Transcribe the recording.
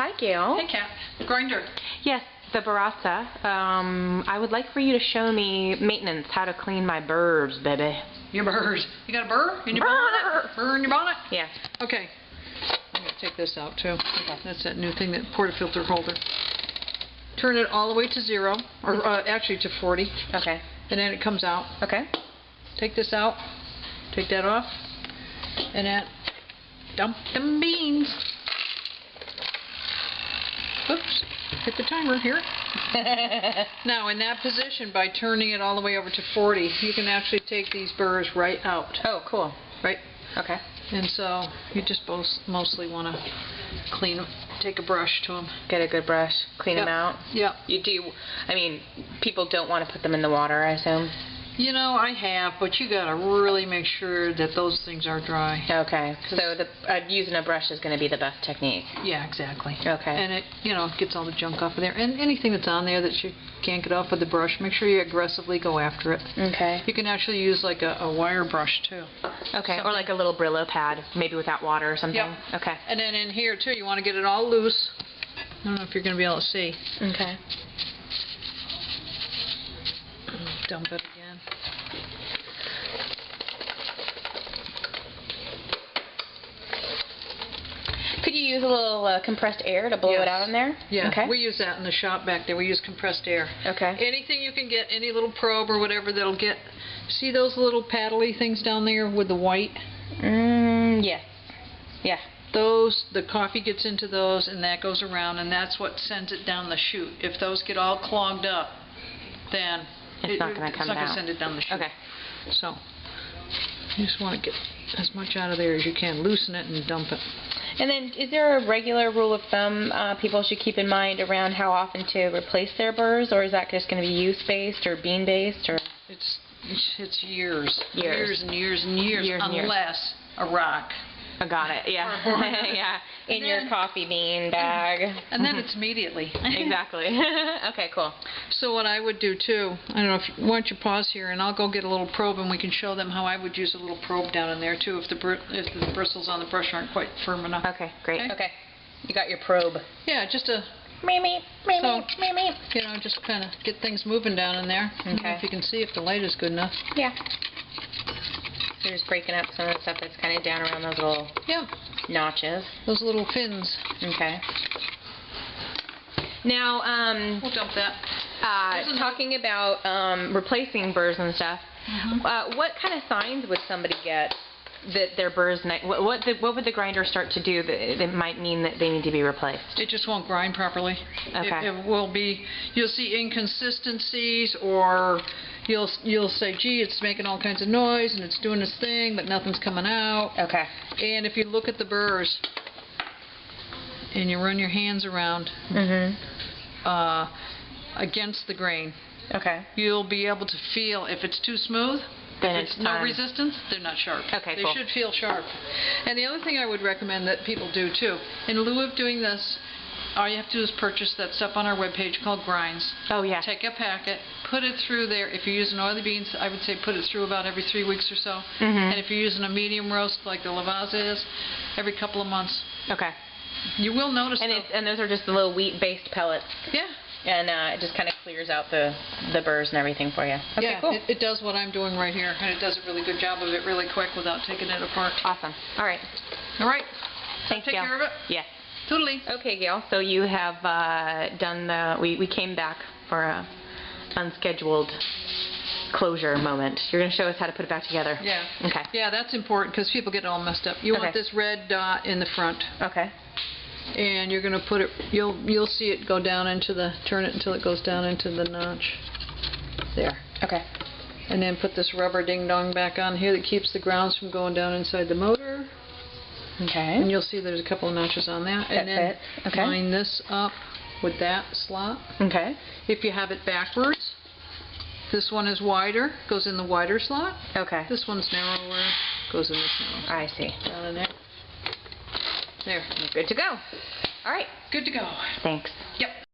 Hi, Gail. Hey, Kat. Grinder. Yes, the Baratza. I would like for you to show me maintenance, how to clean my burrs, baby. Your burrs. You got a burr in your bonnet? Burr in your bonnet? Yeah. Okay. I'm going to take this out, too. Okay. That's that new thing, that portafilter holder. Turn it all the way to 0, or actually to 40. Okay. And then it comes out. Okay. Take this out. Take that off. And then dump them beans. Oops. Hit the timer here. Now, in that position, by turning it all the way over to 40, you can actually take these burrs right out. Oh, cool. Right? Okay. And so, you just mostly want to clean them. Take a brush to them. Get a good brush. Clean them out. Yeah. You do. I mean, people don't want to put them in the water, I assume. You know, I have, but you got to really make sure that those things are dry. Okay. So using a brush is going to be the best technique. Yeah, exactly. Okay. And it, gets all the junk off of there. And anything that's on there that you can't get off with the brush, make sure you aggressively go after it. Okay. You can actually use like a wire brush too. Okay. Or like a little Brillo pad, maybe without water or something. Yep. Okay. And then in here too, you want to get it all loose. I don't know if you're going to be able to see. Okay. Dump it again. Could you use a little compressed air to blow it out in there? Yeah, okay. We use that in the shop back there. We use compressed air. Okay. Anything you can get, any little probe or whatever that'll get. See those little paddly things down there with the white? Yes. Yeah. Those, the coffee gets into those and that goes around and that's what sends it down the chute. If those get all clogged up, then it's not going to come It's not going to out. send it down the chute. Okay. So, you just want to get as much out of there as you can. Loosen it and dump it. And then, is there a regular rule of thumb people should keep in mind around how often to replace their burrs, or is that just going to be use-based or bean-based, or? It's years. Years. Years and years and years, unless a rock. I got it. Yeah. Yeah. In your coffee bean bag. And then it's immediately. Exactly. Okay, cool. So what I would do too, I don't know if why don't you pause here and I'll go get a little probe and we can show them how I would use a little probe down in there too if the bristles on the brush aren't quite firm enough. Okay, great. Okay. You got your probe. Yeah, just a just kind of get things moving down in there. Okay. I don't know if you can see if the light is good enough. Yeah. So you're just breaking up some of the stuff that's kind of down around those little notches. Those little fins. Okay. Now, we'll dump that. Talking about replacing burrs and stuff, what kind of signs would somebody get that their burrs, what would the grinder start to do that might mean that they need to be replaced? It just won't grind properly. Okay. It will be, you'll see inconsistencies, or you'll say, gee, it's making all kinds of noise and it's doing its thing, but nothing's coming out. Okay. And if you look at the burrs and you run your hands around against the grain, you'll be able to feel if it's too smooth. Then if it's no resistance, they're not sharp. Okay, they should feel sharp. And the other thing I would recommend that people do too, in lieu of doing this, all you have to do is purchase that stuff on our webpage called grinds. Oh, yeah. Take a packet, put it through there. If you're using oily beans, I would say put it through about every 3 weeks or so. And if you're using a medium roast like the Lavazza is, every couple of months. Okay. You will notice. And those are just the little wheat-based pellets. Yeah. And it just kind of clears out the burrs and everything for you. Okay, yeah, cool. It does what I'm doing right here, and it does a really good job of it really quick without taking it apart. Awesome. All right. All right. Thanks, Take Gail. care of it? Yes. Totally. Okay, Gail. So you have done we came back for a unscheduled closure moment. You're going to show us how to put it back together. Yeah. Okay. Yeah, that's important because people get it all messed up. You want this red dot in the front. Okay. And you're going to put it, you'll see it go down into turn it until it goes down into the notch. There. Okay. And then put this rubber ding-dong back on here that keeps the grounds from going down inside the motor. Okay. And you'll see there's a couple of notches on that. And then line this up with that slot. Okay. If you have it backwards, this one is wider, goes in the wider slot. Okay. This one's narrower, goes in this narrow slot. I see. Down in there. There. Good to go. All right. Good to go. Thanks. Yep.